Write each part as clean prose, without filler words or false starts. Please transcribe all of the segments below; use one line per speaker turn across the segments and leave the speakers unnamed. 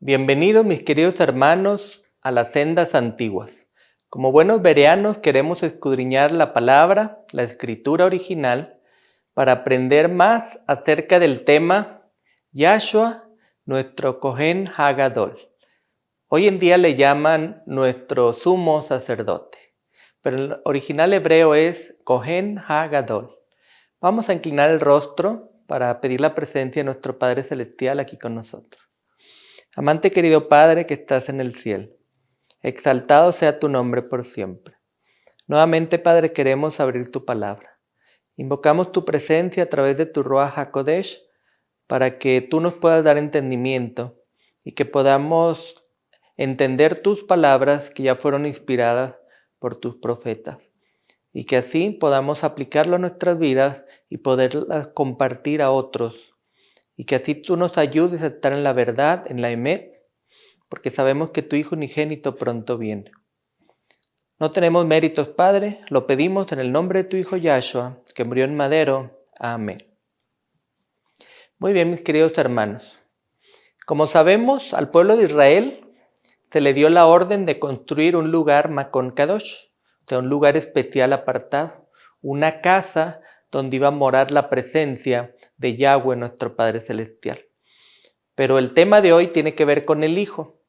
Bienvenidos mis queridos hermanos a las sendas antiguas. Como buenos bereanos queremos escudriñar la palabra, la escritura original, para aprender más acerca del tema Yahshua, nuestro Cohen Hagadol. Hoy en día le llaman nuestro sumo sacerdote, pero el original hebreo es Cohen Hagadol. Vamos a inclinar el rostro para pedir la presencia de nuestro Padre Celestial aquí con nosotros. Amante querido Padre que estás en el cielo, exaltado sea tu nombre por siempre. Nuevamente, Padre, queremos abrir tu palabra. Invocamos tu presencia a través de tu Ruach HaKodesh para que tú nos puedas dar entendimiento y que podamos entender tus palabras que ya fueron inspiradas por tus profetas y que así podamos aplicarlo a nuestras vidas y poderlas compartir a otros. Y que así tú nos ayudes a estar en la verdad, en la Emet, porque sabemos que tu Hijo unigénito pronto viene. No tenemos méritos, Padre, lo pedimos en el nombre de tu Hijo Yahshua, que murió en madero. Amén. Muy bien, mis queridos hermanos. Como sabemos, al pueblo de Israel se le dio la orden de construir un lugar Makon Kadosh, o sea, un lugar especial apartado, una casa donde iba a morar la presencia de Yahweh, nuestro Padre Celestial. Pero el tema de hoy tiene que ver con el Hijo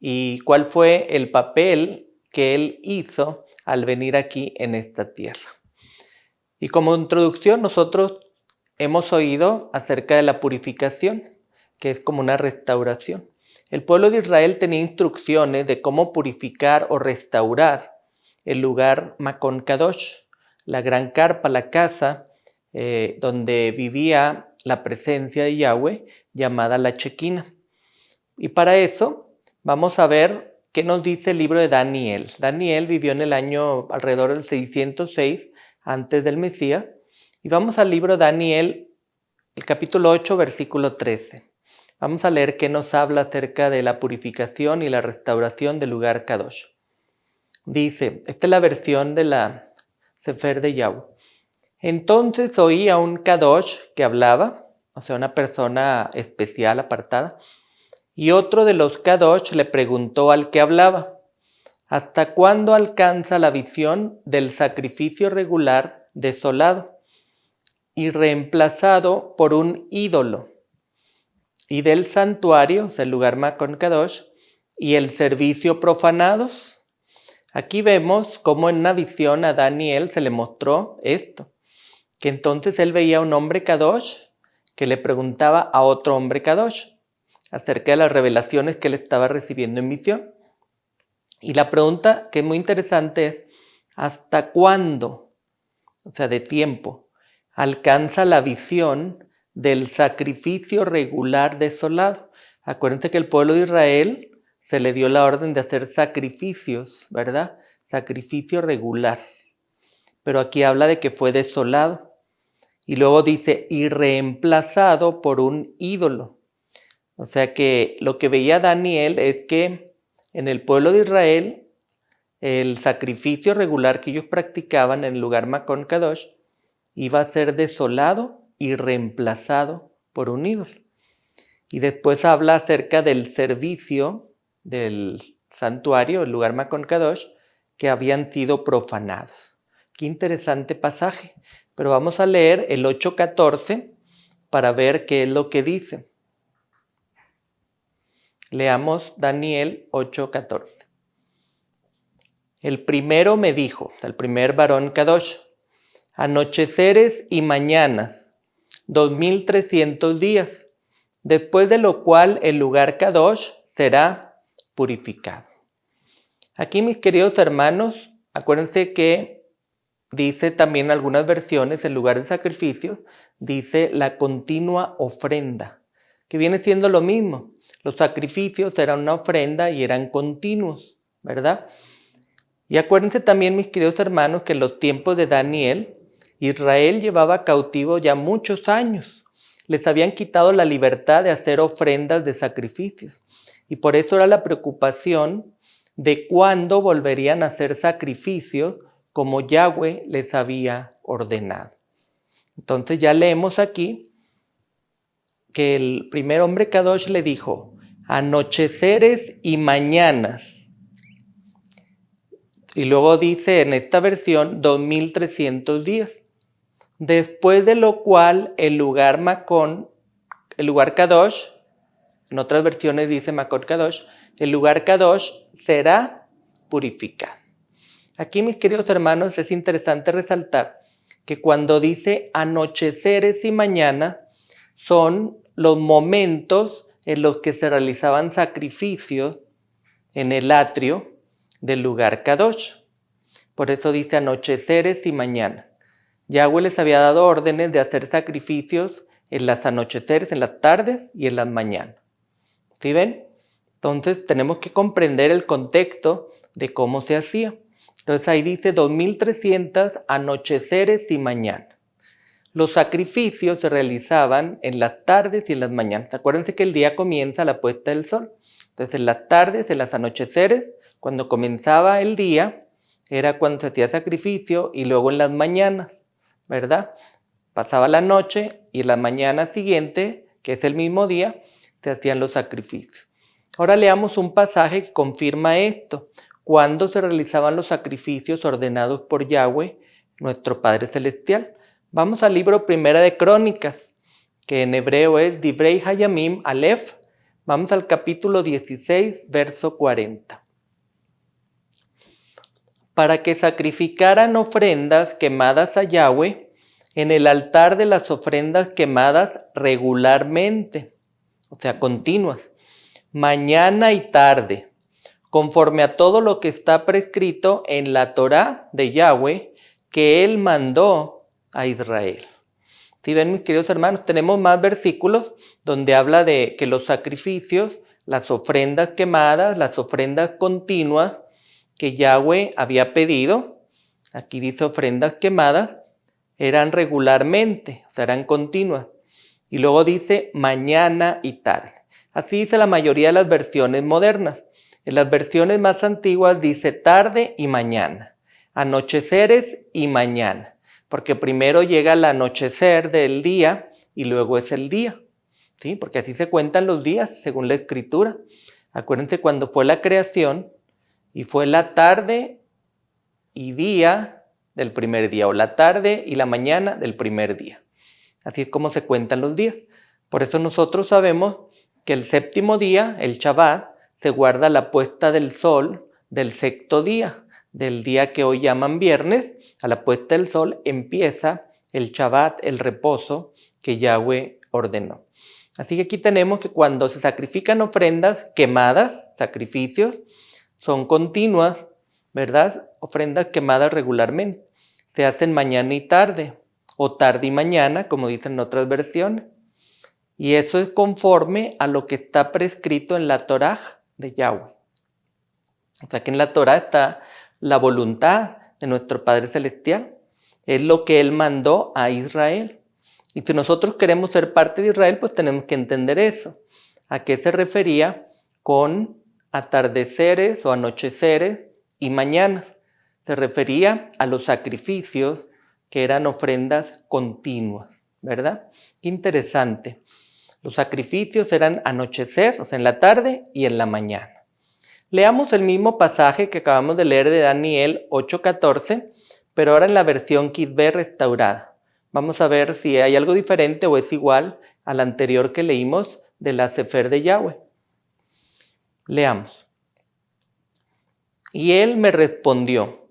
y cuál fue el papel que Él hizo al venir aquí en esta tierra. Y como introducción nosotros hemos oído acerca de la purificación, que es como una restauración. El pueblo de Israel tenía instrucciones de cómo purificar o restaurar el lugar Makon Kadosh, la gran carpa, la casa donde vivía la presencia de Yahweh, llamada la Chequina. Y para eso vamos a ver qué nos dice el libro de Daniel. Daniel vivió en el año alrededor del 606 antes del Mesías. Y vamos al libro de Daniel, el capítulo 8, versículo 13. Vamos a leer qué nos habla acerca de la purificación y la restauración del lugar Kadosh. Dice, esta es la versión de la Sefer de Yahweh. Entonces oí a un Kadosh que hablaba, o sea, una persona especial, apartada, y otro de los Kadosh le preguntó al que hablaba, ¿hasta cuándo alcanza la visión del sacrificio regular desolado y reemplazado por un ídolo, y del santuario, o sea, el lugar Makon Kadosh, y el servicio profanados? Aquí vemos cómo en una visión a Daniel se le mostró esto, que entonces él veía a un hombre Kadosh que le preguntaba a otro hombre Kadosh acerca de las revelaciones que él estaba recibiendo en visión. Y la pregunta que es muy interesante es, ¿hasta cuándo, o sea, de tiempo, alcanza la visión del sacrificio regular desolado? Acuérdense que el pueblo de Israel se le dio la orden de hacer sacrificios, ¿verdad? Sacrificio regular. Pero aquí habla de que fue desolado. Y luego dice, y reemplazado por un ídolo. O sea que lo que veía Daniel es que en el pueblo de Israel, el sacrificio regular que ellos practicaban en el lugar Makon Kadosh iba a ser desolado y reemplazado por un ídolo. Y después habla acerca del servicio del santuario, el lugar Makon Kadosh, que habían sido profanados. Qué interesante pasaje. Pero vamos a leer el 8:14 para ver qué es lo que dice. Leamos Daniel 8:14. El primero me dijo, el primer varón Kadosh, anocheceres y mañanas, 2300 días, después de lo cual el lugar Kadosh será purificado. Aquí, mis queridos hermanos, acuérdense que dice también en algunas versiones, en lugar de sacrificios, dice la continua ofrenda, que viene siendo lo mismo. Los sacrificios eran una ofrenda y eran continuos, ¿verdad? Y acuérdense también, mis queridos hermanos, que en los tiempos de Daniel, Israel llevaba cautivo ya muchos años. Les habían quitado la libertad de hacer ofrendas de sacrificios. Y por eso era la preocupación de cuándo volverían a hacer sacrificios como Yahweh les había ordenado. Entonces ya leemos aquí que el primer hombre Kadosh le dijo, anocheceres y mañanas. Y luego dice en esta versión 2300 días. Después de lo cual el lugar Kadosh, en otras versiones dice Makon Kadosh, el lugar Kadosh será purificado. Aquí, mis queridos hermanos, es interesante resaltar que cuando dice anocheceres y mañana son los momentos en los que se realizaban sacrificios en el atrio del lugar Kadosh. Por eso dice anocheceres y mañana. Yahweh les había dado órdenes de hacer sacrificios en las anocheceres, en las tardes y en las mañanas. ¿Sí ven? Entonces tenemos que comprender el contexto de cómo se hacía. Entonces ahí dice 2300 anocheceres y mañanas. Los sacrificios se realizaban en las tardes y en las mañanas. Acuérdense que el día comienza a la puesta del sol. Entonces en las tardes, en las anocheceres, cuando comenzaba el día, era cuando se hacía sacrificio, y luego en las mañanas, ¿verdad? Pasaba la noche y en la mañana siguiente, que es el mismo día, se hacían los sacrificios. Ahora leamos un pasaje que confirma esto. ¿Cuándo se realizaban los sacrificios ordenados por Yahweh, nuestro Padre Celestial? Vamos al libro Primera de Crónicas, que en hebreo es Divrei Hayamim Aleph. Vamos al capítulo 16, verso 40. Para que sacrificaran ofrendas quemadas a Yahweh en el altar de las ofrendas quemadas regularmente, o sea, continuas, mañana y tarde, conforme a todo lo que está prescrito en la Torá de Yahweh que Él mandó a Israel. Si ven, mis queridos hermanos, tenemos más versículos donde habla de que los sacrificios, las ofrendas quemadas, las ofrendas continuas que Yahweh había pedido, aquí dice ofrendas quemadas, eran regularmente, o sea, eran continuas. Y luego dice mañana y tarde. Así dice la mayoría de las versiones modernas. En las versiones más antiguas dice tarde y mañana, anocheceres y mañana, porque primero llega el anochecer del día y luego es el día, ¿sí? Porque así se cuentan los días según la Escritura. Acuérdense cuando fue la creación y fue la tarde y día del primer día, o la tarde y la mañana del primer día. Así es como se cuentan los días. Por eso nosotros sabemos que el séptimo día, el Shabbat, se guarda la puesta del sol del sexto día. Del día que hoy llaman viernes, a la puesta del sol empieza el Shabbat, el reposo que Yahweh ordenó. Así que aquí tenemos que cuando se sacrifican ofrendas quemadas, sacrificios, son continuas, ¿verdad? Ofrendas quemadas regularmente. Se hacen mañana y tarde, o tarde y mañana, como dicen otras versiones. Y eso es conforme a lo que está prescrito en la Torá de Yahweh. O sea que en la Torá está la voluntad de nuestro Padre Celestial. Es lo que Él mandó a Israel. Y si nosotros queremos ser parte de Israel, pues tenemos que entender eso. ¿A qué se refería con atardeceres o anocheceres y mañanas? Se refería a los sacrificios que eran ofrendas continuas, ¿verdad? Qué interesante. Los sacrificios eran anochecer, o sea, en la tarde y en la mañana. Leamos el mismo pasaje que acabamos de leer de Daniel 8:14, pero ahora en la versión Kitvé restaurada. Vamos a ver si hay algo diferente o es igual al anterior que leímos de la Sefer de Yahweh. Leamos. Y él me respondió,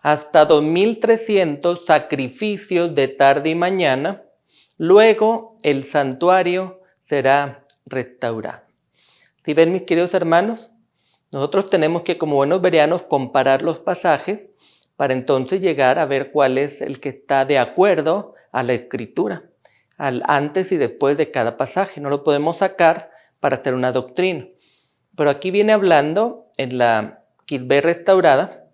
hasta 2300 sacrificios de tarde y mañana, luego el santuario será restaurado. Si ven, mis queridos hermanos, nosotros tenemos que como buenos bereanos comparar los pasajes para entonces llegar a ver cuál es el que está de acuerdo a la Escritura, al antes y después de cada pasaje. No lo podemos sacar para hacer una doctrina. Pero aquí viene hablando en la Kitvé restaurada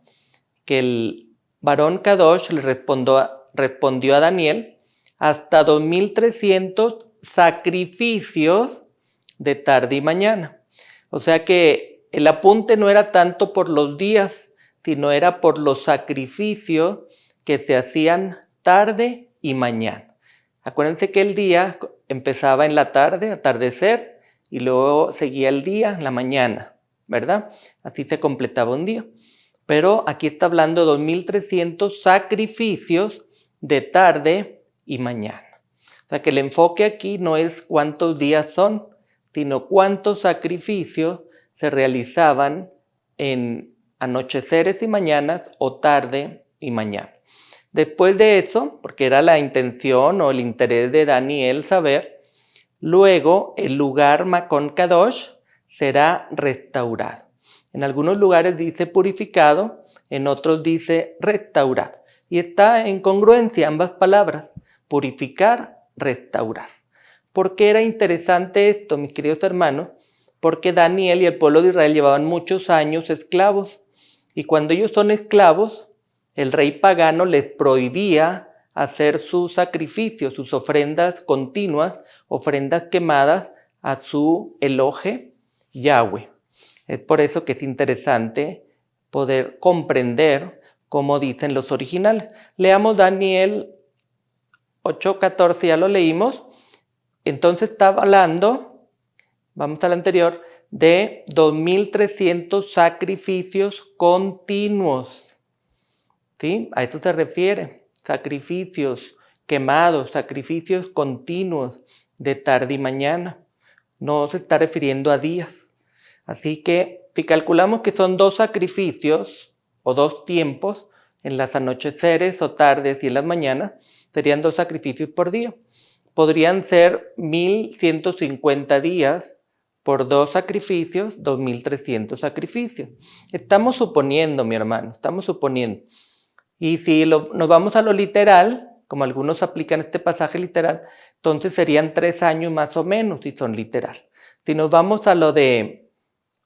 que el varón Kadosh le respondió a Daniel hasta 2300 sacrificios de tarde y mañana. O sea que el apunte no era tanto por los días, sino era por los sacrificios que se hacían tarde y mañana. Acuérdense que el día empezaba en la tarde, atardecer, y luego seguía el día, la mañana, ¿verdad? Así se completaba un día. Pero aquí está hablando de 2300 sacrificios de tarde y mañana. O sea que el enfoque aquí no es cuántos días son, sino cuántos sacrificios se realizaban en anocheceres y mañanas o tarde y mañana. Después de eso, porque era la intención o el interés de Daniel saber, luego el lugar Makon Kadosh será restaurado. En algunos lugares dice purificado, en otros dice restaurado. Y está en congruencia ambas palabras, purificar, restaurar. ¿Por qué era interesante esto, mis queridos hermanos? Porque Daniel y el pueblo de Israel llevaban muchos años esclavos. Y cuando ellos son esclavos, el rey pagano les prohibía hacer sus sacrificios, sus ofrendas continuas, ofrendas quemadas a su Elohe Yahweh. Es por eso que es interesante poder comprender cómo dicen los originales. Leamos Daniel 8:14, ya lo leímos. Entonces estaba hablando, vamos al anterior, de 2300 sacrificios continuos. ¿Sí? A eso se refiere. Sacrificios quemados, sacrificios continuos de tarde y mañana. No se está refiriendo a días. Así que si calculamos que son 2 sacrificios o 2 tiempos, en las anocheceres o tardes y en las mañanas, serían 2 sacrificios por día. Podrían ser 1150 días por 2 sacrificios, 2300 sacrificios. Estamos suponiendo, mi hermano, estamos suponiendo. Y si nos vamos a lo literal, como algunos aplican este pasaje literal, entonces serían 3 años más o menos si son literal. Si nos vamos a lo de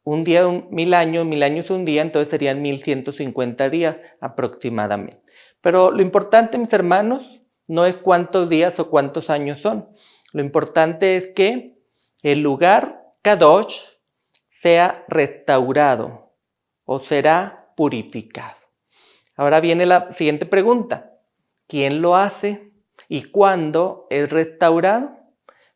un día, 1000 años un día, entonces serían 1150 días aproximadamente. Pero lo importante, mis hermanos, no es cuántos días o cuántos años son. Lo importante es que el lugar Kadosh sea restaurado o será purificado. Ahora viene la siguiente pregunta. ¿Quién lo hace y cuándo es restaurado?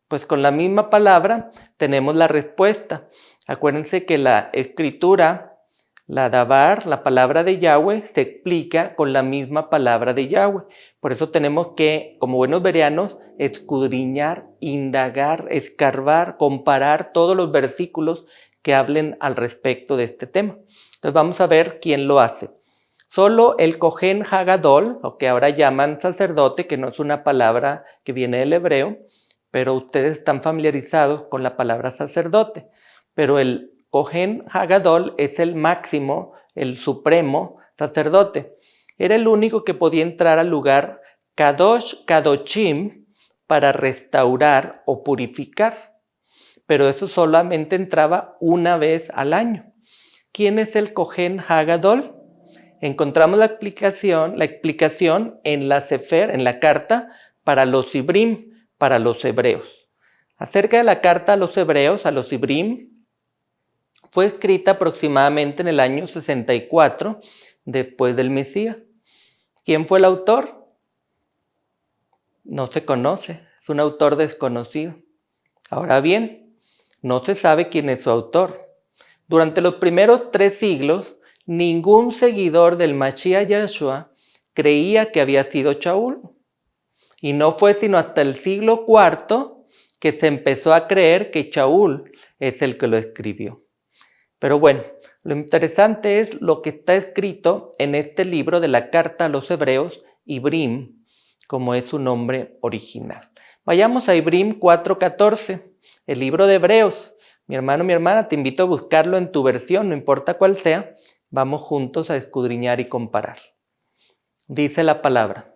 Pues con la misma palabra tenemos la respuesta. Acuérdense que la escritura, la Dabar, la palabra de Yahweh, se explica con la misma palabra de Yahweh. Por eso tenemos que, como buenos bereanos, escudriñar, indagar, escarbar, comparar todos los versículos que hablen al respecto de este tema. Entonces vamos a ver quién lo hace. Solo el Kohen Hagadol, o que ahora llaman sacerdote, que no es una palabra que viene del hebreo, pero ustedes están familiarizados con la palabra sacerdote. Pero el Kohen Hagadol es el máximo, el supremo sacerdote. Era el único que podía entrar al lugar Kadosh Kadoshim para restaurar o purificar. Pero eso solamente entraba una vez al año. ¿Quién es el Kohen Hagadol? Encontramos la explicación en la Sefer, en la carta para los Ibrim, para los hebreos. Acerca de la carta a los hebreos, a los Ibrim, fue escrita aproximadamente en el año 64 después del Mesías. ¿Quién fue el autor? No se conoce, es un autor desconocido. Ahora bien, no se sabe quién es su autor. Durante los primeros 3 siglos, ningún seguidor del Mashiach Yahshua creía que había sido Shaul. Y no fue sino hasta el siglo IV que se empezó a creer que Shaul es el que lo escribió. Pero bueno, lo interesante es lo que está escrito en este libro de la carta a los hebreos, Ibrim, como es su nombre original. Vayamos a Ibrim 4:14, el libro de Hebreos. Mi hermano, mi hermana, te invito a buscarlo en tu versión, no importa cuál sea. Vamos juntos a escudriñar y comparar. Dice la palabra.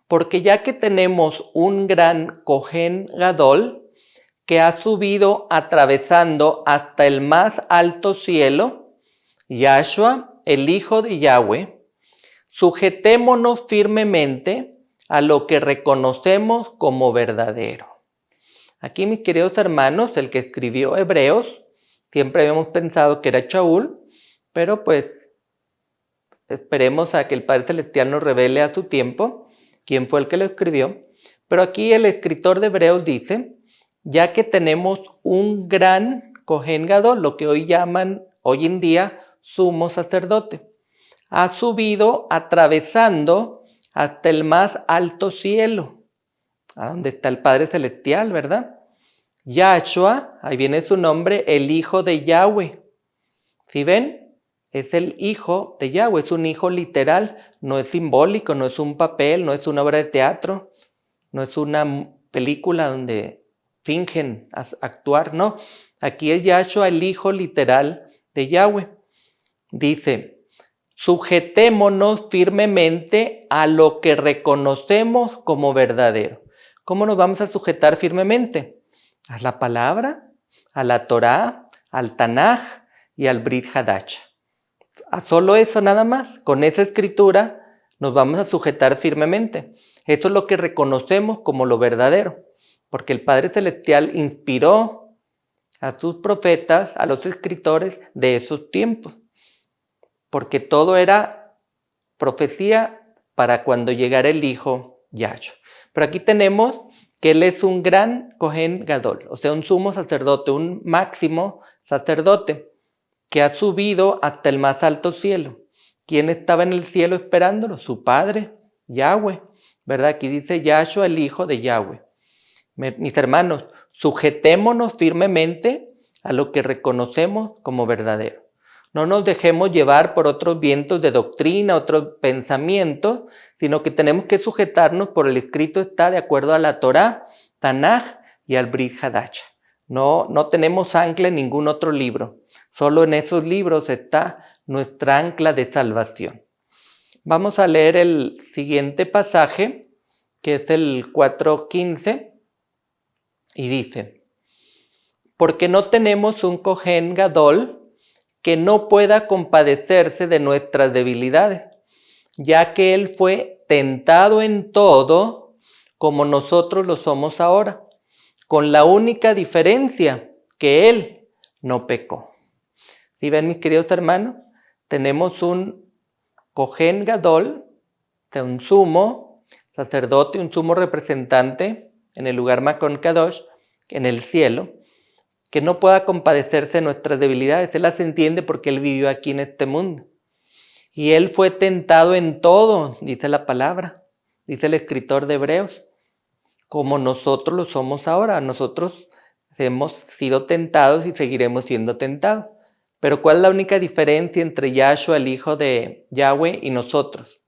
Porque ya que tenemos un gran Kohen Gadol que ha subido atravesando hasta el más alto cielo, Yahshua, el Hijo de Yahweh, sujetémonos firmemente a lo que reconocemos como verdadero. Aquí, mis queridos hermanos, el que escribió Hebreos, siempre habíamos pensado que era Shaul, pero pues esperemos a que el Padre Celestial nos revele a su tiempo quién fue el que lo escribió. Pero aquí el escritor de Hebreos dice, ya que tenemos un gran Cohen Gadol, lo que hoy en día, sumo sacerdote, ha subido atravesando hasta el más alto cielo, a donde está el Padre Celestial, ¿verdad? Yahshua, ahí viene su nombre, el Hijo de Yahweh. ¿Sí ven? Es el Hijo de Yahweh, es un hijo literal, no es simbólico, no es un papel, no es una obra de teatro, no es una película donde fingen actuar, no. Aquí es Yahshua, el Hijo literal de Yahweh. Dice, sujetémonos firmemente a lo que reconocemos como verdadero. ¿Cómo nos vamos a sujetar firmemente? A la palabra, a la Torá, al Tanaj y al Brit Hadach. A solo eso nada más, con esa escritura nos vamos a sujetar firmemente. Eso es lo que reconocemos como lo verdadero, porque el Padre Celestial inspiró a sus profetas, a los escritores de esos tiempos, porque todo era profecía para cuando llegara el Hijo Yahshua. Pero aquí tenemos que Él es un gran Cohen Gadol, o sea, un sumo sacerdote, un máximo sacerdote, que ha subido hasta el más alto cielo. ¿Quién estaba en el cielo esperándolo? Su Padre, Yahweh, ¿verdad? Aquí dice Yahshua, el Hijo de Yahweh. Mis hermanos, sujetémonos firmemente a lo que reconocemos como verdadero. No nos dejemos llevar por otros vientos de doctrina, otros pensamientos, sino que tenemos que sujetarnos por el escrito está de acuerdo a la Torá, Tanaj y al Brit Hadach. No tenemos ancla en ningún otro libro. Solo en esos libros está nuestra ancla de salvación. Vamos a leer el siguiente pasaje, que es el 4:15, y dice, porque no tenemos un Cohen Gadol que no pueda compadecerse de nuestras debilidades, ya que Él fue tentado en todo como nosotros lo somos ahora, con la única diferencia que Él no pecó. ¿Sí ven, mis queridos hermanos? Tenemos un Cohen Gadol, un sumo sacerdote, un sumo representante en el lugar Makon Kadosh, en el cielo, que no pueda compadecerse de nuestras debilidades. Él las entiende porque Él vivió aquí en este mundo. Y Él fue tentado en todo, dice la palabra, dice el escritor de Hebreos, como nosotros lo somos ahora. Nosotros hemos sido tentados y seguiremos siendo tentados. Pero ¿cuál es la única diferencia entre Yahshua, el Hijo de Yahweh, y nosotros?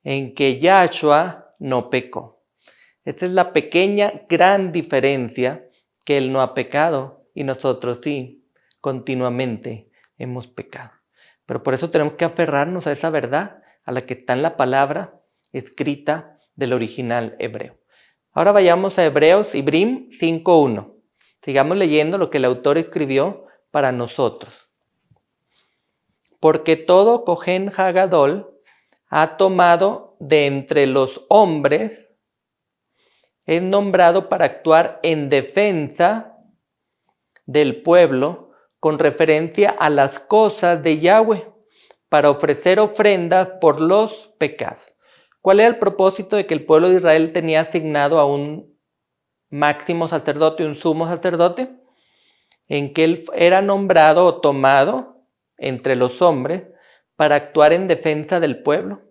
En que Yahshua no pecó. Esta es la pequeña, gran diferencia, que Él no ha pecado y nosotros sí, continuamente hemos pecado. Pero por eso tenemos que aferrarnos a esa verdad, a la que está en la palabra escrita del original hebreo. Ahora vayamos a Hebreos Ibrim 5:1. Sigamos leyendo lo que el autor escribió para nosotros. Porque todo Cohen Hagadol ha tomado de entre los hombres, es nombrado para actuar en defensa del pueblo con referencia a las cosas de Yahweh, para ofrecer ofrendas por los pecados. ¿Cuál era el propósito de que el pueblo de Israel tenía asignado a un máximo sacerdote, un sumo sacerdote? En que él era nombrado o tomado entre los hombres para actuar en defensa del pueblo,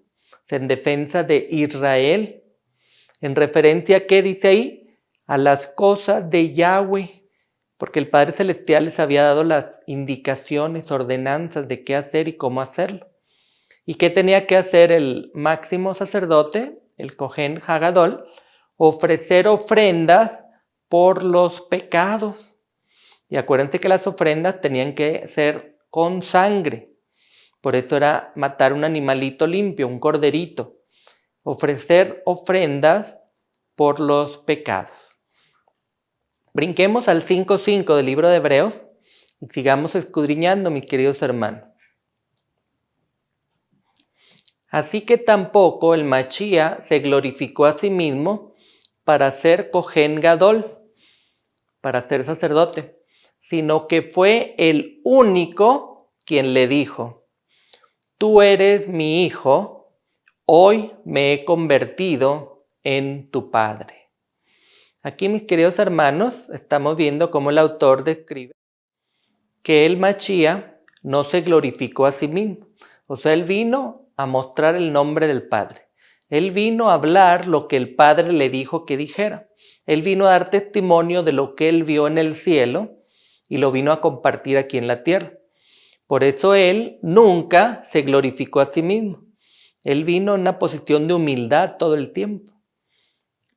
en defensa de Israel. ¿En referencia a qué dice ahí? A las cosas de Yahweh, porque el Padre Celestial les había dado las indicaciones, ordenanzas de qué hacer y cómo hacerlo. ¿Y qué tenía que hacer el máximo sacerdote, el Cohen Hagadol? Ofrecer ofrendas por los pecados. Y acuérdense que las ofrendas tenían que ser con sangre. Por eso era matar un animalito limpio, un corderito. Ofrecer ofrendas por los pecados. Brinquemos al 5:5 del libro de Hebreos y sigamos escudriñando, mis queridos hermanos. Así que tampoco el Machía se glorificó a sí mismo para ser Cohen Gadol, para ser sacerdote, sino que fue el único quien le dijo, tú eres mi hijo, hoy me he convertido en tu padre. Aquí, mis queridos hermanos, estamos viendo cómo el autor describe que el Mashiach no se glorificó a sí mismo. O sea, él vino a mostrar el nombre del Padre. Él vino a hablar lo que el Padre le dijo que dijera. Él vino a dar testimonio de lo que él vio en el cielo y lo vino a compartir aquí en la tierra. Por eso él nunca se glorificó a sí mismo. Él vino en una posición de humildad todo el tiempo.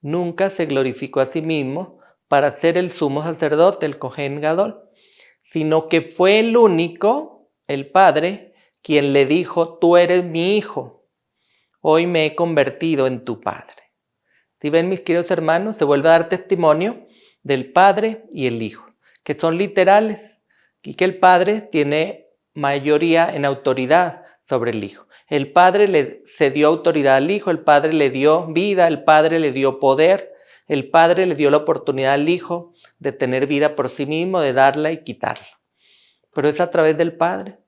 Nunca se glorificó a sí mismo para ser el sumo sacerdote, el Cohen Gadol, sino que fue el único, el Padre, quien le dijo: tú eres mi hijo, hoy me he convertido en tu Padre. Si ven, mis queridos hermanos, se vuelve a dar testimonio del Padre y el Hijo, que son literales, y que el Padre tiene mayoría en autoridad sobre el Hijo. El Padre le cedió autoridad al Hijo, el Padre le dio vida, el Padre le dio poder, el Padre le dio la oportunidad al Hijo de tener vida por sí mismo, de darla y quitarla. Pero es a través del Padre.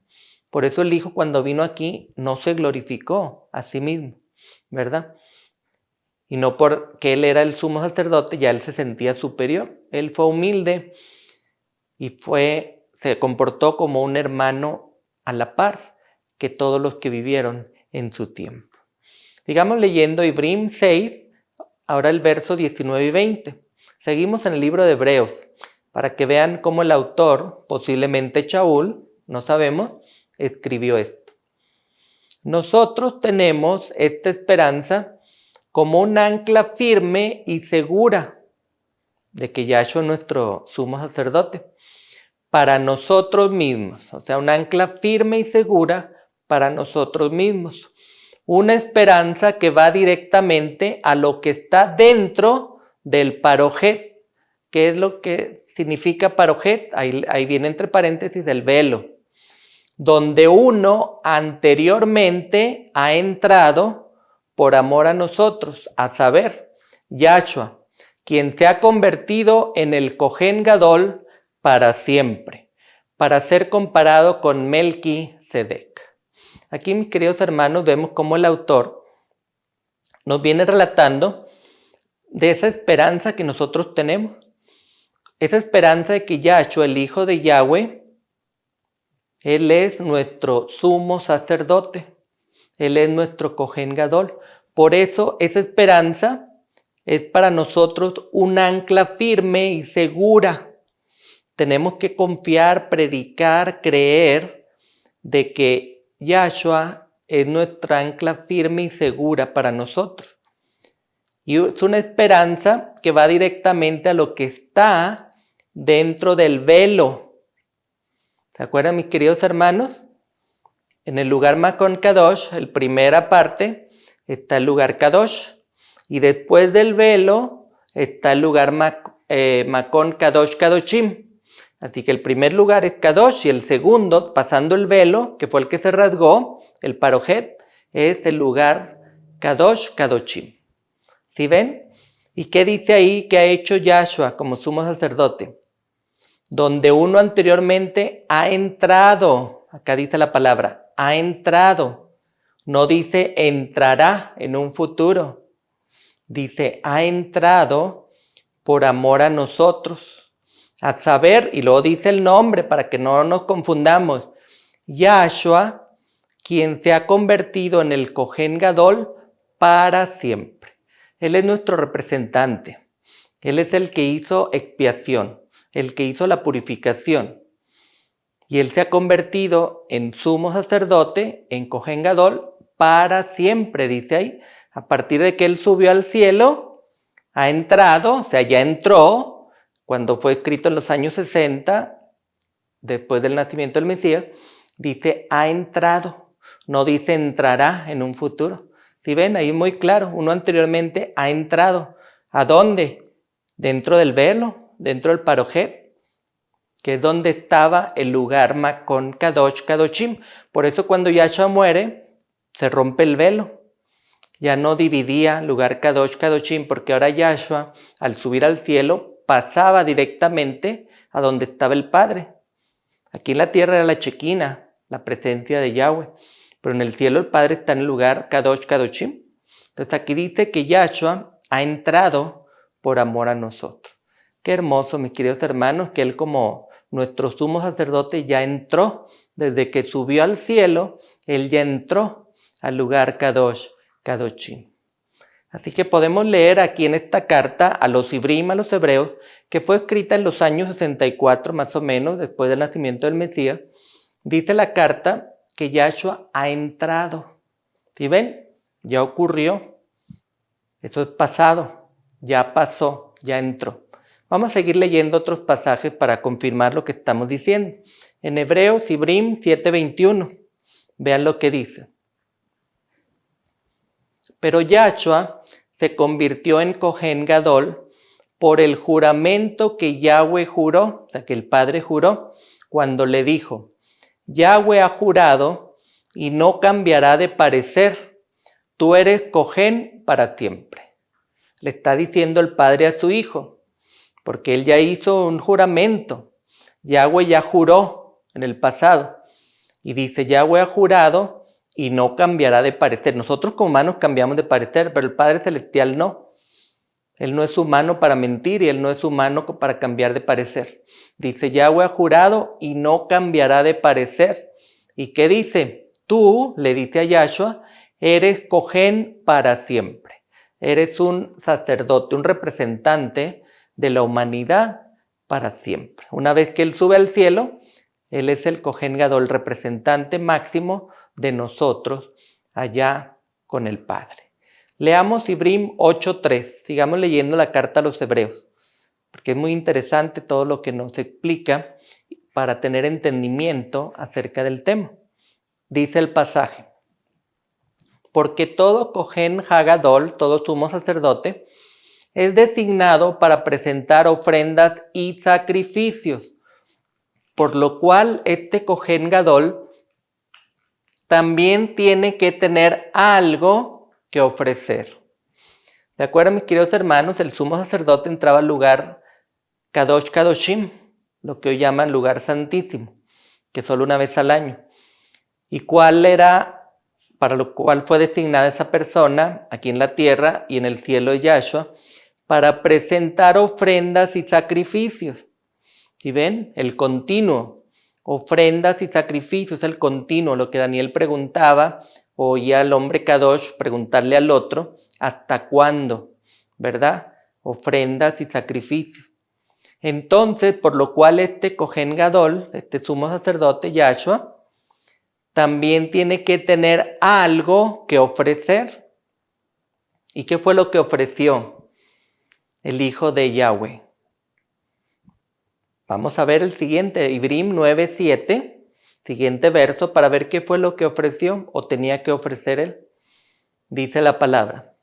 Por eso el Hijo, cuando vino aquí, no se glorificó a sí mismo, ¿verdad? Y no porque él era el sumo sacerdote, ya él se sentía superior. Él fue humilde y se comportó como un hermano a la par que todos los que vivieron en su tiempo. Sigamos leyendo Ibrim 6, ahora el verso 19 y 20. Seguimos en el libro de Hebreos, para que vean cómo el autor, posiblemente Shaul, no sabemos, escribió esto. Nosotros tenemos esta esperanza como un ancla firme y segura de que Yahshua es nuestro sumo sacerdote para nosotros mismos. O sea, un ancla firme y segura para nosotros mismos. Una esperanza que va directamente a lo que está dentro del parojet. ¿Qué es lo que significa parojet? Ahí viene entre paréntesis el velo, donde uno anteriormente ha entrado por amor a nosotros, a saber, Yahshua, quien se ha convertido en el Cohen Gadol para siempre, para ser comparado con Melquisedec. Aquí, mis queridos hermanos, vemos cómo el autor nos viene relatando de esa esperanza que nosotros tenemos, esa esperanza de que Yahshua, el Hijo de Yahweh, Él es nuestro sumo sacerdote. Él es nuestro Cohen Gadol. Por eso esa esperanza es para nosotros un ancla firme y segura. Tenemos que confiar, predicar, creer de que Yahshua es nuestra ancla firme y segura para nosotros. Y es una esperanza que va directamente a lo que está dentro del velo. ¿Se acuerdan, mis queridos hermanos? En el lugar Makon Kadosh, la primera parte, está el lugar Kadosh. Y después del velo está el lugar Makon Kadosh Kadoshim. Así que el primer lugar es Kadosh y el segundo, pasando el velo, que fue el que se rasgó, el parojet, es el lugar Kadosh Kadoshim. ¿Sí ven? ¿Y qué dice ahí que ha hecho Yahshua como sumo sacerdote? Donde uno anteriormente ha entrado, acá dice la palabra, ha entrado, no dice entrará en un futuro, dice ha entrado por amor a nosotros, a saber, y luego dice el nombre para que no nos confundamos, Yahshua, quien se ha convertido en el Cohen Gadol para siempre. Él es nuestro representante, Él es el que hizo expiación, el que hizo la purificación. Y Él se ha convertido en sumo sacerdote, en Cohen Gadol, para siempre, dice ahí. A partir de que Él subió al cielo, ha entrado, o sea, ya entró, cuando fue escrito en los años 60, después del nacimiento del Mesías, dice ha entrado, no dice entrará en un futuro. ¿Sí ven? Ahí muy claro, uno anteriormente ha entrado. ¿A dónde? Dentro del velo, dentro del parojet, que es donde estaba el lugar Makon Kadosh Kadoshim. Por eso cuando Yahshua muere, se rompe el velo. Ya no dividía lugar Kadosh Kadoshim, porque ahora Yahshua, al subir al cielo, pasaba directamente a donde estaba el Padre. Aquí en la tierra era la Shekinah, la presencia de Yahweh. Pero en el cielo el Padre está en el lugar Kadosh Kadoshim. Entonces aquí dice que Yahshua ha entrado por amor a nosotros. Qué hermoso, mis queridos hermanos, que Él como nuestro sumo sacerdote ya entró, desde que subió al cielo, Él ya entró al lugar Kadosh Kadoshim. Así que podemos leer aquí en esta carta a los Ibrim, a los hebreos, que fue escrita en los años 64 más o menos, después del nacimiento del Mesías. Dice la carta que Yahshua ha entrado. ¿Sí ven? Ya ocurrió. Eso es pasado. Ya pasó, ya entró. Vamos a seguir leyendo otros pasajes para confirmar lo que estamos diciendo. En Hebreos, Ibrim 7:21. Vean lo que dice. Pero Yahshua se convirtió en Cohen Gadol por el juramento que Yahweh juró, o sea, que el Padre juró, cuando le dijo, Yahweh ha jurado y no cambiará de parecer, tú eres Cohen para siempre. Le está diciendo el Padre a su Hijo, porque Él ya hizo un juramento. Yahweh ya juró en el pasado. Y dice, Yahweh ha jurado y no cambiará de parecer. Nosotros como humanos cambiamos de parecer, pero el Padre Celestial no. Él no es humano para mentir y Él no es humano para cambiar de parecer. Dice, Yahweh ha jurado y no cambiará de parecer. ¿Y qué dice? Tú, le dice a Yahshua, eres Cohen para siempre. Eres un sacerdote, un representante de la humanidad para siempre. Una vez que Él sube al cielo, Él es el Cohen Gadol, el representante máximo de nosotros allá con el Padre. Leamos Ibrim 8:3. Sigamos leyendo la carta a los hebreos, porque es muy interesante todo lo que nos explica para tener entendimiento acerca del tema. Dice el pasaje, porque todo Cohen Hagadol, todo sumo sacerdote, es designado para presentar ofrendas y sacrificios, por lo cual este Cohen Gadol también tiene que tener algo que ofrecer. ¿De acuerdo, mis queridos hermanos? El sumo sacerdote entraba al lugar Kadosh Kadoshim, lo que hoy llaman lugar santísimo, que solo una vez al año. ¿Y cuál era, para lo cual fue designada esa persona aquí en la tierra y en el cielo de Yahshua? Para presentar ofrendas y sacrificios. ¿Sí ven? El continuo. Ofrendas y sacrificios, el continuo. Lo que Daniel preguntaba, oía al hombre Kadosh preguntarle al otro, ¿hasta cuándo? ¿Verdad? Ofrendas y sacrificios. Entonces, por lo cual este Cohen Gadol, este sumo sacerdote Yahshua, también tiene que tener algo que ofrecer. ¿Y qué fue lo que ofreció el Hijo de Yahweh? Vamos a ver el siguiente, Ibrim 9:7, siguiente verso, para ver qué fue lo que ofreció o tenía que ofrecer él. Dice la palabra,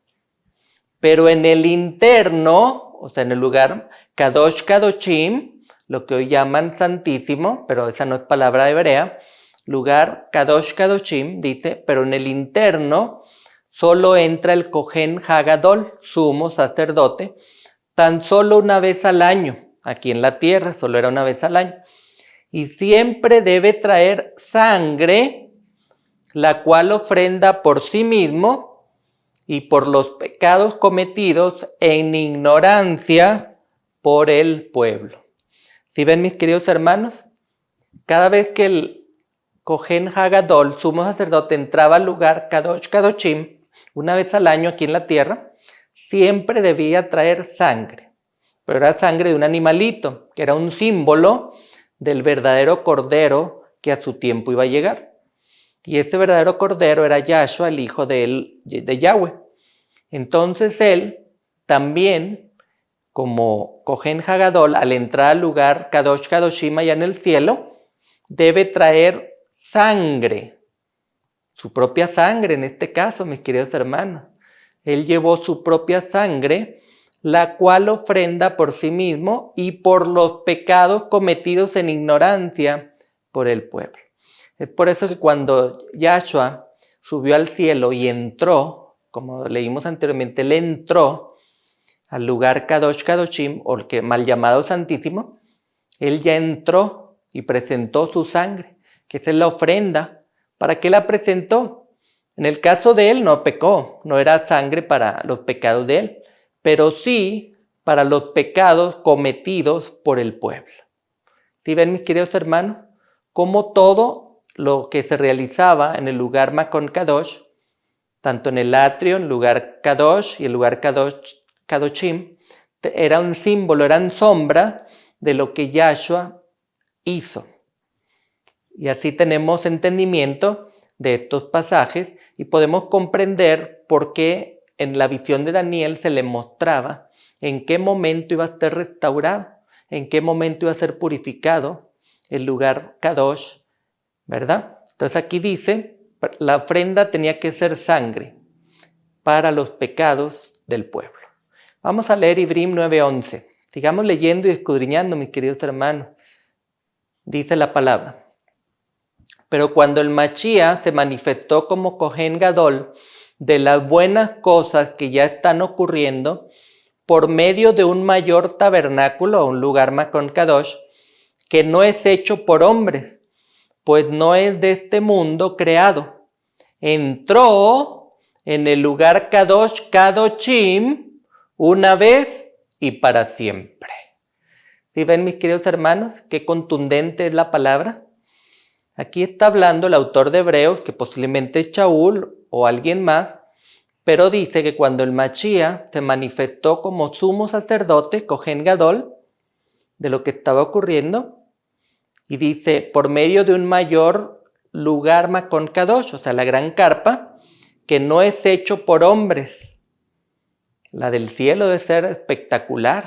pero en el interno, o sea, en el lugar Kadosh Kadoshim, lo que hoy llaman santísimo, pero esa no es palabra hebrea, lugar Kadosh Kadoshim, dice, pero en el interno solo entra el Cohen Hagadol, sumo sacerdote, tan solo una vez al año. Aquí en la tierra solo era una vez al año. Y siempre debe traer sangre, la cual ofrenda por sí mismo y por los pecados cometidos en ignorancia por el pueblo. ¿Sí ven, mis queridos hermanos? Cada vez que el Cohen Hagadol, sumo sacerdote, entraba al lugar Kadosh Kadoshim, una vez al año aquí en la tierra, siempre debía traer sangre. Pero era sangre de un animalito, que era un símbolo del verdadero cordero que a su tiempo iba a llegar. Y ese verdadero cordero era Yahshua, el hijo de Yahweh. Entonces él también, como Cohen Hagadol, al entrar al lugar Kadosh Kadoshim allá en el cielo, debe traer sangre, su propia sangre en este caso, mis queridos hermanos. Él llevó su propia sangre, la cual ofrenda por sí mismo y por los pecados cometidos en ignorancia por el pueblo. Es por eso que cuando Yahshua subió al cielo y entró, como leímos anteriormente, él entró al lugar Kadosh Kadoshim, o el que mal llamado Santísimo, él ya entró y presentó su sangre, que esa es la ofrenda. ¿Para qué la presentó? En el caso de él no pecó, no era sangre para los pecados de él, pero sí para los pecados cometidos por el pueblo. ¿Sí ven, mis queridos hermanos? Cómo todo lo que se realizaba en el lugar Makon Kadosh, tanto en el atrio, en el lugar Kadosh y el lugar Kadoshim, era un símbolo, eran sombra de lo que Yahshua hizo. Y así tenemos entendimiento de estos pasajes y podemos comprender por qué en la visión de Daniel se le mostraba en qué momento iba a ser restaurado, en qué momento iba a ser purificado el lugar Kadosh, ¿verdad? Entonces aquí dice, la ofrenda tenía que ser sangre para los pecados del pueblo. Vamos a leer Ibrim 9:11. Sigamos leyendo y escudriñando, mis queridos hermanos. Dice la palabra. Pero cuando el Mashiach se manifestó como Kohen Gadol de las buenas cosas que ya están ocurriendo por medio de un mayor tabernáculo, un lugar Makon Kadosh, que no es hecho por hombres, pues no es de este mundo creado. Entró en el lugar Kadosh Kadoshim una vez y para siempre. ¿Sí ven, mis queridos hermanos, qué contundente es la palabra? Aquí está hablando el autor de Hebreos, que posiblemente es Shaul o alguien más, pero dice que cuando el Mashiach se manifestó como sumo sacerdote, Kohen Gadol, de lo que estaba ocurriendo, y dice, por medio de un mayor lugar Makon Kadosh, o sea, la gran carpa, que no es hecho por hombres. La del cielo debe ser espectacular.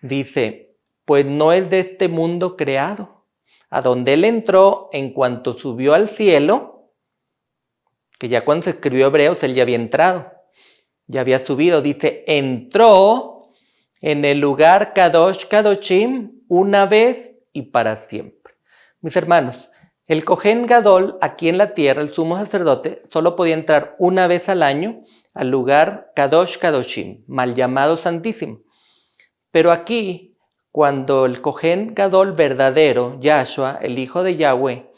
Dice, pues no es de este mundo creado. A donde él entró en cuanto subió al cielo, que ya cuando se escribió Hebreos él ya había entrado, ya había subido, dice, entró en el lugar Kadosh Kadoshim una vez y para siempre. Mis hermanos, el Kohen Gadol aquí en la tierra, el sumo sacerdote, solo podía entrar una vez al año al lugar Kadosh Kadoshim, mal llamado Santísimo. Pero aquí, cuando el Kohen Gadol verdadero, Yahshua, el Hijo de Yahweh,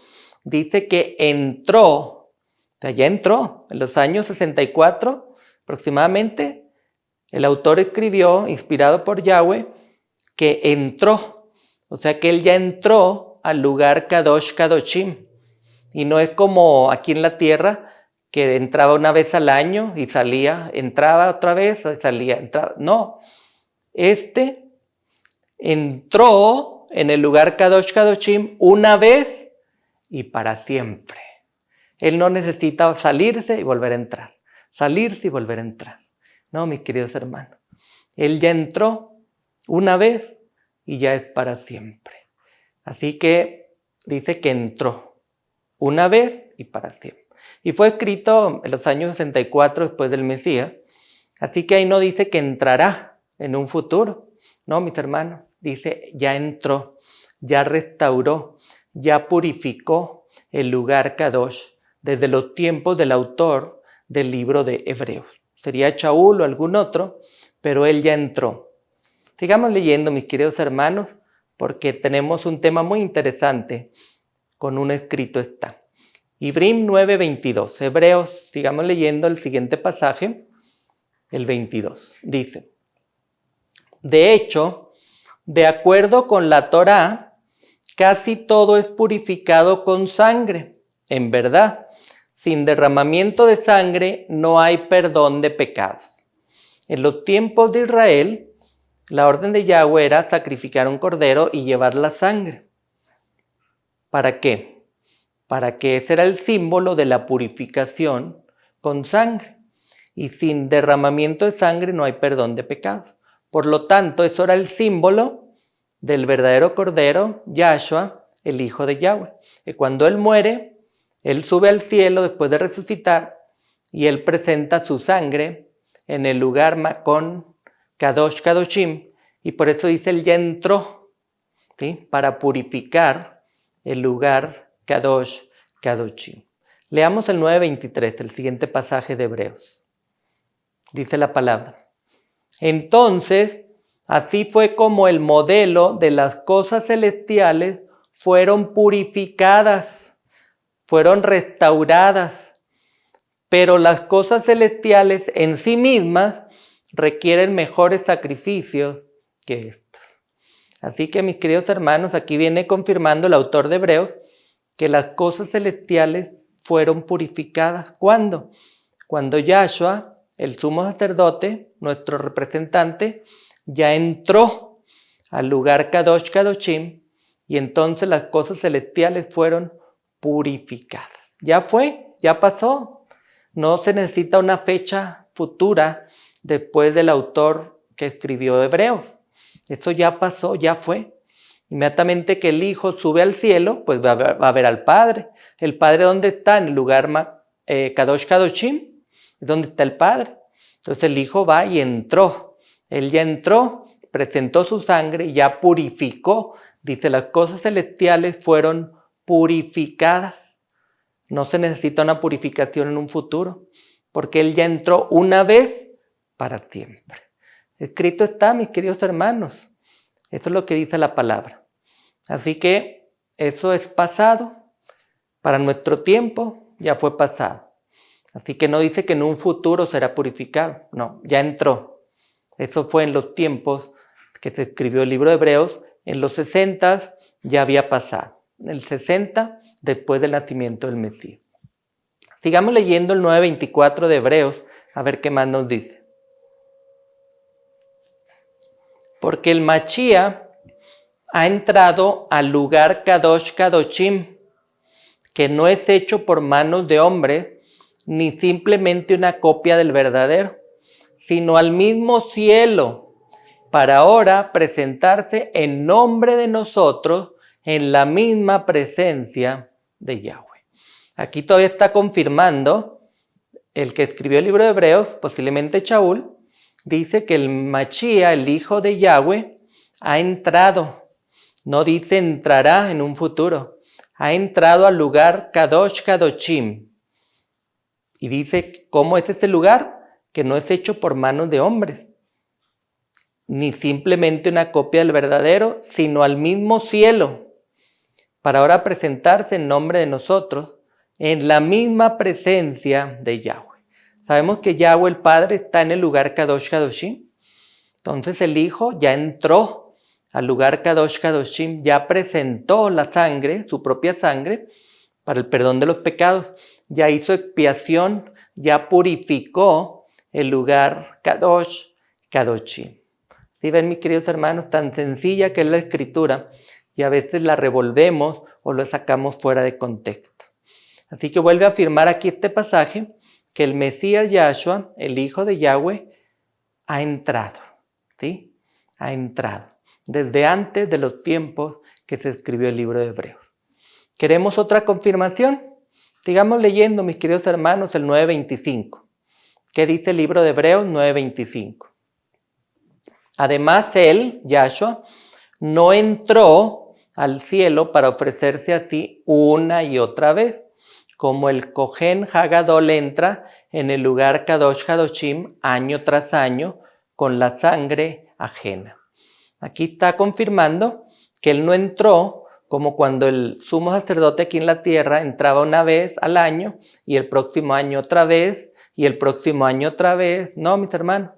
dice que entró, o sea, ya entró, en los años 64 aproximadamente, el autor escribió, inspirado por Yahweh, que entró, o sea que él ya entró al lugar Kadosh Kadoshim, y no es como aquí en la tierra, que entraba una vez al año y salía, entraba otra vez, salía, entraba, no, entró en el lugar Kadosh Kadoshim una vez y para siempre. Él no necesita salirse y volver a entrar. Salirse y volver a entrar. No, mis queridos hermanos. Él ya entró una vez y ya es para siempre. Así que dice que entró una vez y para siempre. Y fue escrito en los años 64 después del Mesías. Así que ahí no dice que entrará en un futuro. No, mis hermanos. Dice, ya entró, ya restauró, ya purificó el lugar Kadosh desde los tiempos del autor del libro de Hebreos. Sería Shaul o algún otro, pero él ya entró. Sigamos leyendo, mis queridos hermanos, porque tenemos un tema muy interesante con un escrito está. Ibrim 9:22. Hebreos, sigamos leyendo el siguiente pasaje, el 22. Dice, de hecho, de acuerdo con la Torá, casi todo es purificado con sangre. En verdad, sin derramamiento de sangre no hay perdón de pecados. En los tiempos de Israel, la orden de Yahweh era sacrificar un cordero y llevar la sangre. ¿Para qué? Para que ese era el símbolo de la purificación con sangre. Y sin derramamiento de sangre no hay perdón de pecados. Por lo tanto, eso era el símbolo del verdadero Cordero, Yahshua, el Hijo de Yahweh. Y cuando Él muere, Él sube al cielo después de resucitar y Él presenta su sangre en el lugar Makon Kadosh Kadoshim. Y por eso dice, Él ya entró, ¿sí?, para purificar el lugar Kadosh Kadoshim. Leamos el 9:23, el siguiente pasaje de Hebreos. Dice la palabra. Entonces, así fue como el modelo de las cosas celestiales fueron purificadas, fueron restauradas, pero las cosas celestiales en sí mismas requieren mejores sacrificios que estos. Así que, mis queridos hermanos, aquí viene confirmando el autor de Hebreos que las cosas celestiales fueron purificadas. ¿Cuándo? Cuando Yahshua, el sumo sacerdote, nuestro representante, ya entró al lugar Kadosh Kadoshim, y entonces las cosas celestiales fueron purificadas. Ya fue, ya pasó. No se necesita una fecha futura después del autor que escribió Hebreos. Eso ya pasó, ya fue. Inmediatamente que el Hijo sube al cielo, pues va a ver al Padre. ¿El Padre dónde está? En el lugar Kadosh Kadoshim, es donde está el Padre. Entonces el Hijo va y entró. Él ya entró, presentó su sangre y ya purificó. Dice, las cosas celestiales fueron purificadas. No se necesita una purificación en un futuro, porque Él ya entró una vez para siempre. Escrito está, mis queridos hermanos. Eso es lo que dice la palabra. Así que eso es pasado. Para nuestro tiempo ya fue pasado. Así que no dice que en un futuro será purificado. No, ya entró. Eso fue en los tiempos que se escribió el libro de Hebreos. En los 60 ya había pasado. En el 60, después del nacimiento del Mesías. Sigamos leyendo el 9:24 de Hebreos, a ver qué más nos dice. Porque el Mashiach ha entrado al lugar Kadosh Kadoshim, que no es hecho por manos de hombres, ni simplemente una copia del verdadero, sino al mismo cielo, para ahora presentarse en nombre de nosotros en la misma presencia de Yahweh. Aquí todavía está confirmando el que escribió el libro de Hebreos, posiblemente Shaul, dice que el Mashiach, el hijo de Yahweh, ha entrado. No dice entrará en un futuro. Ha entrado al lugar Kadosh Kadoshim. Y dice, ¿cómo es ese lugar? Que no es hecho por manos de hombres, ni simplemente una copia del verdadero, sino al mismo cielo, para ahora presentarse en nombre de nosotros en la misma presencia de Yahweh. Sabemos que Yahweh el Padre está en el lugar Kadosh Kadoshim. Entonces el Hijo ya entró al lugar Kadosh Kadoshim, ya presentó la sangre, su propia sangre, para el perdón de los pecados. Ya hizo expiación, ya purificó el lugar Kadosh Kadoshim. ¿Sí ven, mis queridos hermanos? Tan sencilla que es la Escritura y a veces la revolvemos o la sacamos fuera de contexto. Así que vuelve a afirmar aquí este pasaje que el Mesías Yahshua, el Hijo de Yahweh, ha entrado, ¿sí? Ha entrado desde antes de los tiempos que se escribió el libro de Hebreos. ¿Queremos otra confirmación? Sigamos leyendo, mis queridos hermanos, el 9:25. ¿Qué dice el libro de Hebreos 9:25? Además, él, Yahshua, no entró al cielo para ofrecerse así una y otra vez, como el Kohen Hagadol entra en el lugar Kadosh Kadoshim año tras año con la sangre ajena. Aquí está confirmando que él no entró como cuando el sumo sacerdote aquí en la tierra entraba una vez al año y el próximo año otra vez y el próximo año otra vez. No, mis hermanos.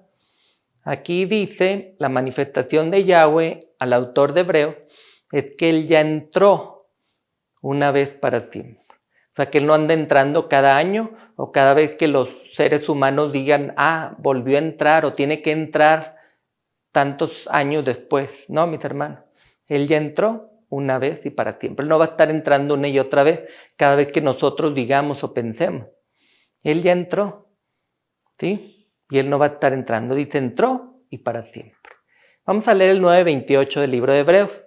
Aquí dice la manifestación de Yahweh al autor de Hebreo es que él ya entró una vez para siempre. O sea, que él no anda entrando cada año o cada vez que los seres humanos digan, volvió a entrar o tiene que entrar tantos años después. No, mis hermanos, él ya entró una vez y para siempre. Él no va a estar entrando una y otra vez cada vez que nosotros digamos o pensemos. Él ya entró, ¿sí? Y él no va a estar entrando. Dice, entró y para siempre. Vamos a leer el 9:28 del libro de Hebreos.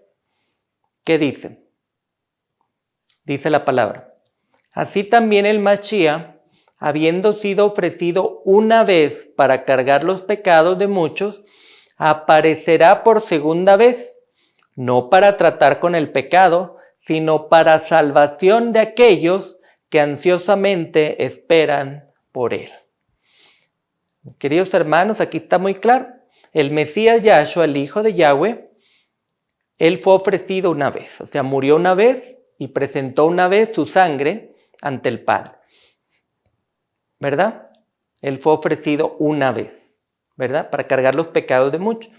¿Qué dice? Dice la palabra. Así también el Mashiach, habiendo sido ofrecido una vez para cargar los pecados de muchos, aparecerá por segunda vez, no para tratar con el pecado, sino para salvación de aquellos que ansiosamente esperan por él. Queridos hermanos, aquí está muy claro. El Mesías Yahshua, el Hijo de Yahweh, él fue ofrecido una vez, o sea, murió una vez y presentó una vez su sangre ante el Padre. ¿Verdad? Él fue ofrecido una vez. ¿verdad? Para cargar los pecados de muchos.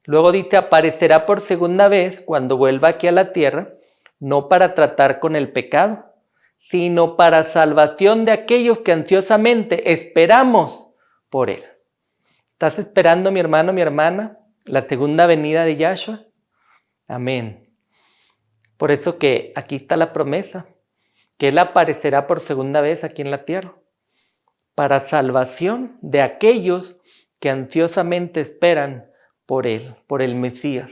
Luego dice, aparecerá por segunda vez cuando vuelva aquí a la tierra, no para tratar con el pecado, sino para salvación de aquellos que ansiosamente esperamos por él. ¿Estás esperando, mi hermano, mi hermana, la segunda venida de Yahshua? Amén. Por eso que aquí está la promesa, que él aparecerá por segunda vez aquí en la tierra, para salvación de aquellos que ansiosamente esperan por él, por el Mesías.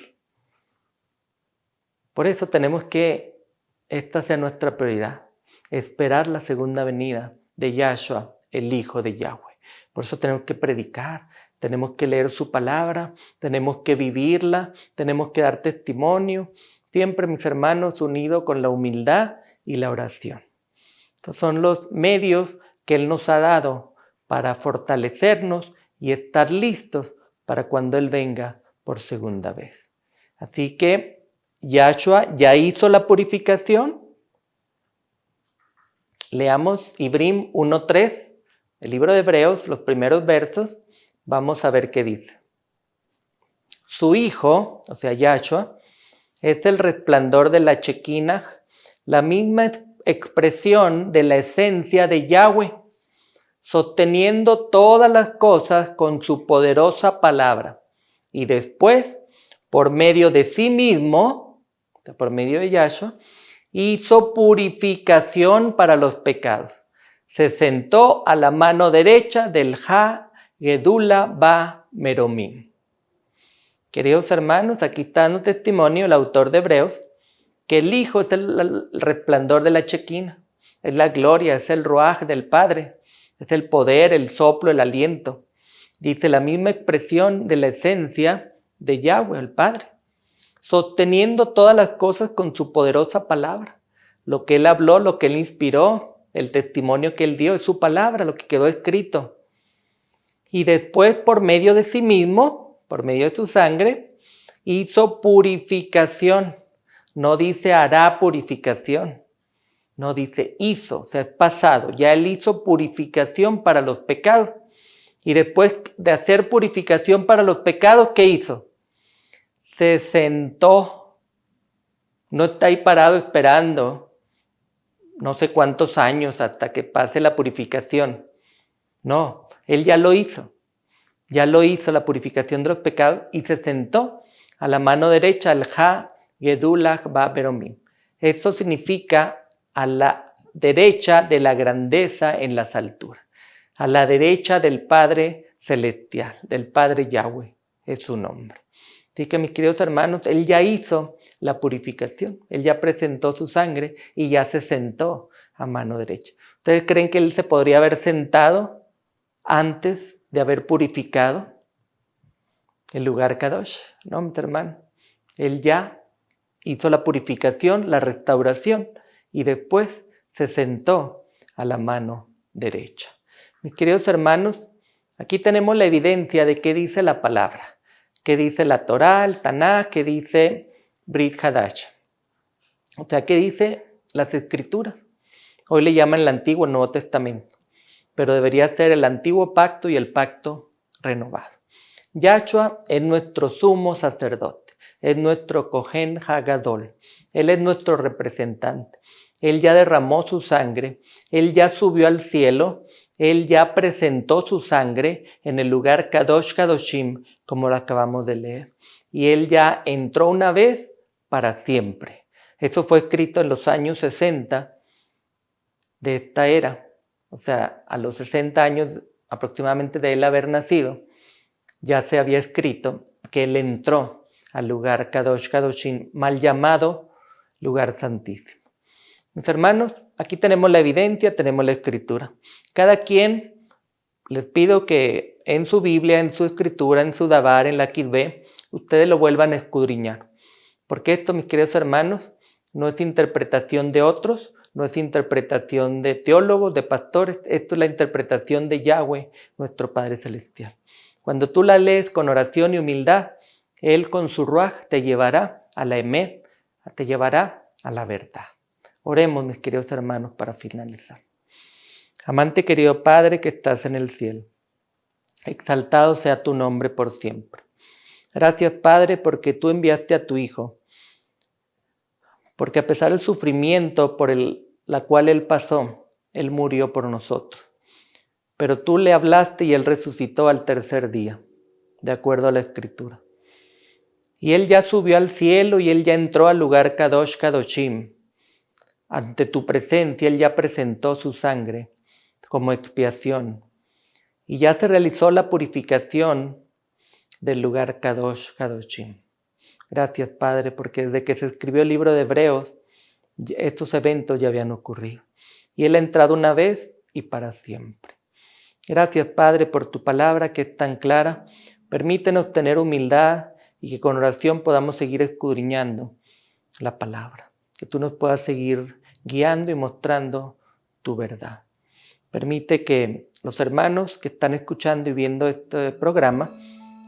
Por eso tenemos que, esta sea nuestra prioridad, esperar la segunda venida de Yahshua, el Hijo de Yahweh. Por eso tenemos que predicar, tenemos que leer su palabra, tenemos que vivirla, tenemos que dar testimonio, siempre, mis hermanos, unidos con la humildad y la oración. Estos son los medios que Él nos ha dado para fortalecernos y estar listos para cuando Él venga por segunda vez. Así que Yahshua ya hizo la purificación. Leamos Ibrim 1:3, el libro de Hebreos, los primeros versos. Vamos a ver qué dice. Su Hijo, o sea Yahshua, es el resplandor de la Shekinah, la misma expresión de la esencia de Yahweh, sosteniendo todas las cosas con su poderosa palabra. Y después, por medio de sí mismo, por medio de Yahshua, hizo purificación para los pecados. Se sentó a la mano derecha del Ha Gedula Ba Meromim. Queridos hermanos, aquí está dando testimonio el autor de Hebreos, que el Hijo es el resplandor de la Shekinah, es la gloria, es el Ruaj del Padre, es el poder, el soplo, el aliento. Dice la misma expresión de la esencia de Yahweh, el Padre, sosteniendo todas las cosas con su poderosa palabra. Lo que Él habló, lo que Él inspiró, el testimonio que Él dio es su palabra, lo que quedó escrito. Y después, por medio de sí mismo, por medio de su sangre, hizo purificación. No dice hará purificación, no dice hizo, o sea, es pasado. Ya Él hizo purificación para los pecados. Y después de hacer purificación para los pecados, ¿qué hizo? Se sentó. No está ahí parado esperando no sé cuántos años hasta que pase la purificación. No, Él ya lo hizo. Ya lo hizo la purificación de los pecados y se sentó a la mano derecha al Ha Gedulach Ba Beromim. Eso significa a la derecha de la grandeza en las alturas. A la derecha del Padre Celestial, del Padre Yahweh, es su nombre. Así que mis queridos hermanos, Él ya hizo la purificación. Él ya presentó su sangre y ya se sentó a mano derecha. ¿Ustedes creen que Él se podría haber sentado antes de haber purificado el lugar Kadosh? No, mis hermanos. Él ya hizo la purificación, la restauración y después se sentó a la mano derecha. Mis queridos hermanos, aquí tenemos la evidencia de qué dice la palabra, qué dice la Torá, el Taná, qué dice Brit Hadash. O sea, qué dice las Escrituras. Hoy le llaman el Antiguo Nuevo Testamento, pero debería ser el Antiguo Pacto y el Pacto renovado. Yahshua es nuestro sumo sacerdote, es nuestro Kohen Hagadol, Él es nuestro representante. Él ya derramó su sangre, Él ya subió al cielo, Él ya presentó su sangre en el lugar Kadosh Kadoshim, como lo acabamos de leer. Y Él ya entró una vez para siempre. Eso fue escrito en los años 60 de esta era. O sea, a los 60 años aproximadamente de Él haber nacido, ya se había escrito que Él entró al lugar Kadosh Kadoshim, mal llamado lugar santísimo. Mis hermanos, aquí tenemos la evidencia, tenemos la escritura. Cada quien, les pido que en su Biblia, en su escritura, en su Dabar, en la Kitbe, ustedes lo vuelvan a escudriñar. Porque esto, mis queridos hermanos, no es interpretación de otros, no es interpretación de teólogos, de pastores, esto es la interpretación de Yahweh, nuestro Padre Celestial. Cuando tú la lees con oración y humildad, Él con su Ruaj te llevará a la Emet, te llevará a la verdad. Oremos, mis queridos hermanos, para finalizar. Amante querido Padre que estás en el cielo, Exaltado sea tu nombre por siempre. Gracias, Padre, porque tú enviaste a tu Hijo, porque a pesar del sufrimiento por la cual Él pasó, Él murió por nosotros. Pero tú le hablaste y Él resucitó al tercer día, de acuerdo a la Escritura. Y Él ya subió al cielo y Él ya entró al lugar Kadosh Kadoshim. Ante tu presencia Él ya presentó su sangre como expiación. Y ya se realizó la purificación del lugar Kadosh Kadoshim. Gracias, Padre, porque desde que se escribió el libro de Hebreos, estos eventos ya habían ocurrido. Y Él ha entrado una vez y para siempre. Gracias, Padre, por tu palabra que es tan clara. Permítenos tener humildad y que con oración podamos seguir escudriñando la palabra. Que tú nos puedas seguir guiando y mostrando tu verdad. Permite que los hermanos que están escuchando y viendo este programa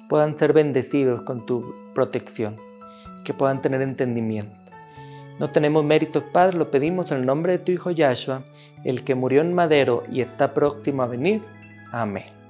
puedan ser bendecidos con tu protección, que puedan tener entendimiento. No tenemos méritos, Padre, lo pedimos en el nombre de tu Hijo Yahshua, el que murió en madero y está próximo a venir. Amén.